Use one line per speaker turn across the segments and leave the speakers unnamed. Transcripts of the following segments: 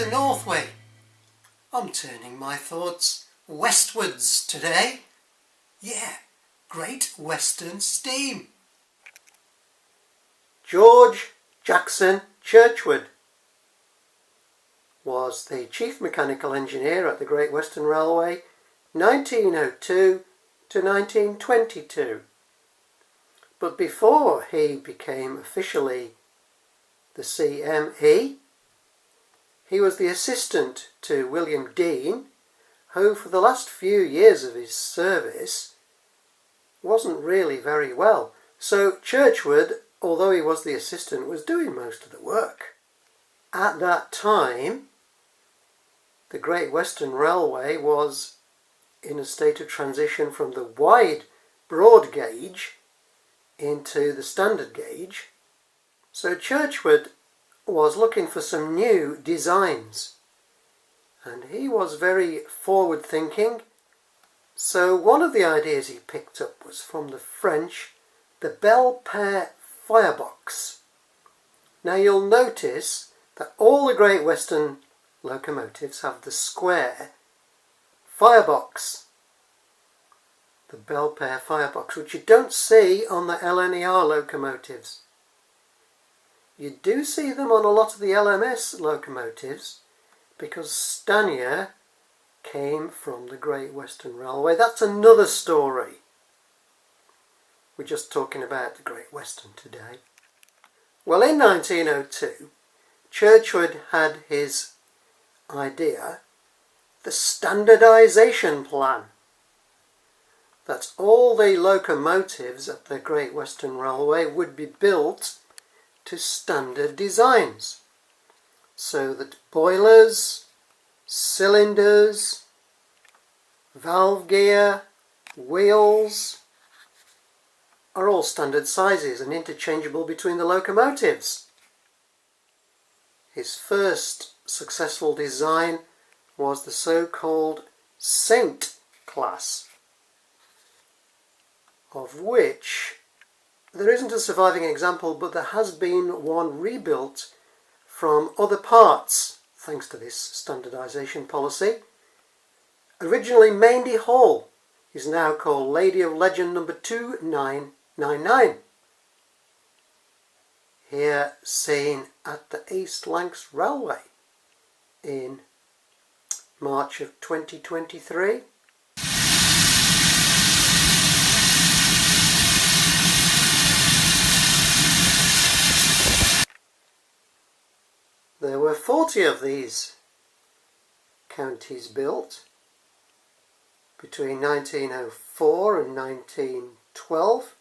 to Northway. I'm turning my thoughts westwards today. Yeah, Great Western Steam. George Jackson Churchward was the Chief Mechanical Engineer at the Great Western Railway 1902 to 1922. But before he became officially the CME, he was the assistant to William Dean, who for the last few years of his service wasn't really very well. So Churchward, although he was the assistant, was doing most of the work. At that time, the Great Western Railway was in a state of transition from the wide broad gauge into the standard gauge. So Churchward was looking for some new designs, and he was very forward thinking. So one of the ideas he picked up was from the French, the Belle-Père firebox. Now you'll notice that all the Great Western locomotives have the square firebox, the Belle-Père firebox, which you don't see on the LNER locomotives. You do see them on a lot of the LMS locomotives because Stanier came from the Great Western Railway. That's another story. We're just talking about the Great Western today. Well, in 1902, Churchward had his idea, the standardisation plan. That all the locomotives at the Great Western Railway would be built to standard designs, so that boilers, cylinders, valve gear, wheels are all standard sizes and interchangeable between the locomotives. His first successful design was the so-called Saint class, of which there isn't a surviving example, but there has been one rebuilt from other parts thanks to this standardisation policy. Originally Maindy Hall is now called Lady of Legend number 2999. Here seen at the East Lancs Railway in March of 2023. There were 40 of these counties built between 1904 and 1912.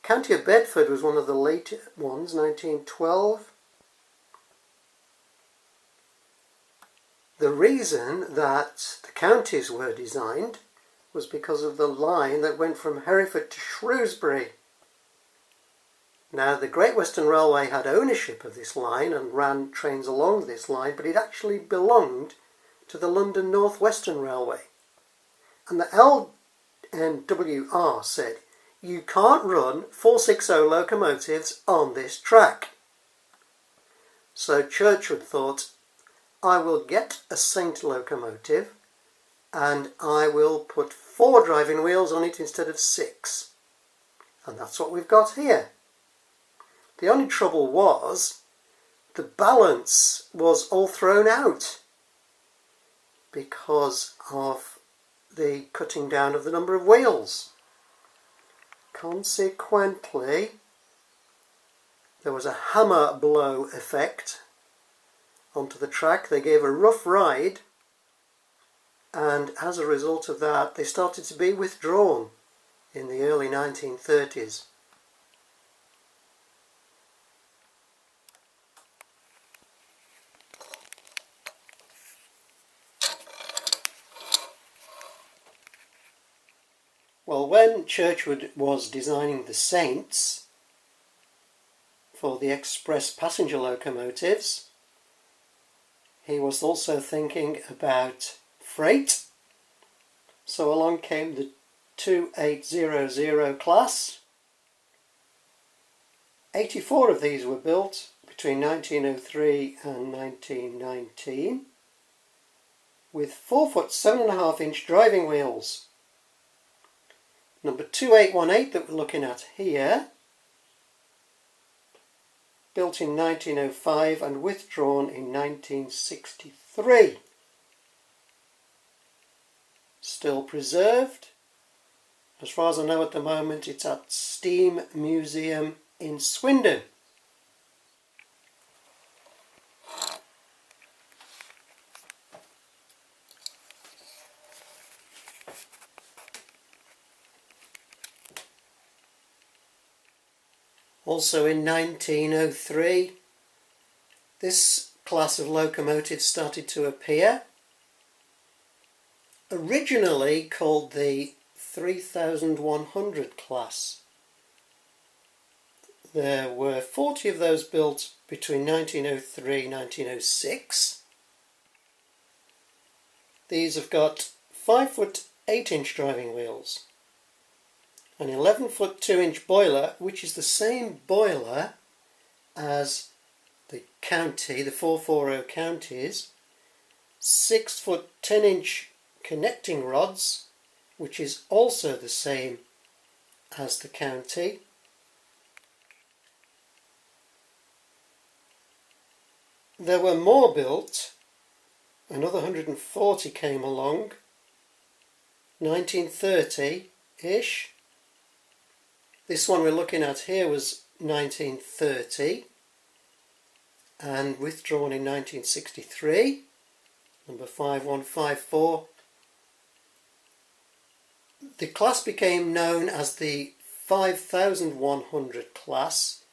County of Bedford was one of the later ones, 1912. The reason that the counties were designed was because of the line that went from Hereford to Shrewsbury. Now, the Great Western Railway had ownership of this line and ran trains along this line, but it actually belonged to the London North Western Railway. And the LNWR said, you can't run 460 locomotives on this track. So Churchward thought, I will get a Saint locomotive and I will put 4 driving wheels on it instead of 6. And that's what we've got here. The only trouble was the balance was all thrown out because of the cutting down of the number of wheels. Consequently, there was a hammer blow effect onto the track. They gave a rough ride, and as a result of that, they started to be withdrawn in the early 1930s. Well, when Churchward was designing the Saints for the express passenger locomotives, he was also thinking about freight. So along came the 2800 class, 84 of these were built between 1903 and 1919 with 4-foot 7.5-inch driving wheels. Number 2818 that we're looking at here, built in 1905 and withdrawn in 1963. Still preserved. As far as I know at the moment, it's at Steam Museum in Swindon. Also in 1903, this class of locomotive started to appear. Originally called the 3100 class. There were 40 of those built between 1903 and 1906. These have got 5-foot 8-inch driving wheels, an 11-foot 2-inch boiler, which is the same boiler as the County, the 440 Counties, 6-foot 10-inch connecting rods, which is also the same as the County. There were more built. Another 140 came along, 1930-ish. This one we're looking at here was 1930 and withdrawn in 1963, number 5154. The class became known as the 5100 class,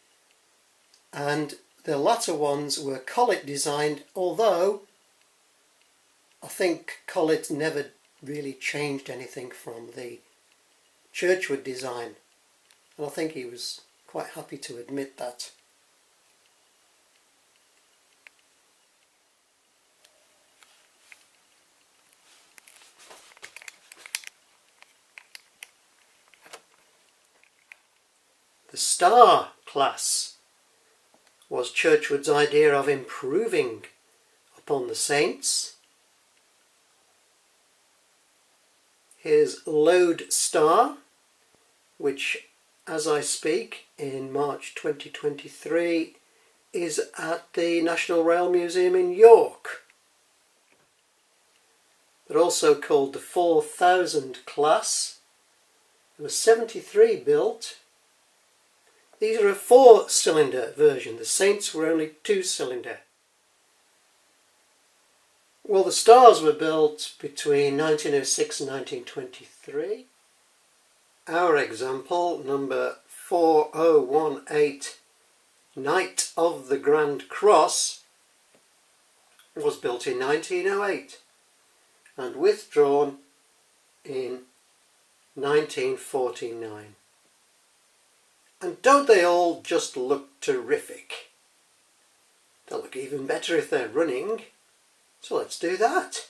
and the latter ones were collet designed, although I think collet never really changed anything from the Churchward design, and I think he was quite happy to admit that. The Star class was Churchward's idea of improving upon the Saints. Here's Load Star, which, as I speak, in March 2023, is at the National Rail Museum in York. They're also called the 4000 class. There were 73 built. These are a 4-cylinder version. The Saints were only 2-cylinder. Well, the Stars were built between 1906 and 1923. Our example, number 4018, Knight of the Grand Cross, was built in 1908 and withdrawn in 1949. And don't they all just look terrific? They'll look even better if they're running, so let's do that.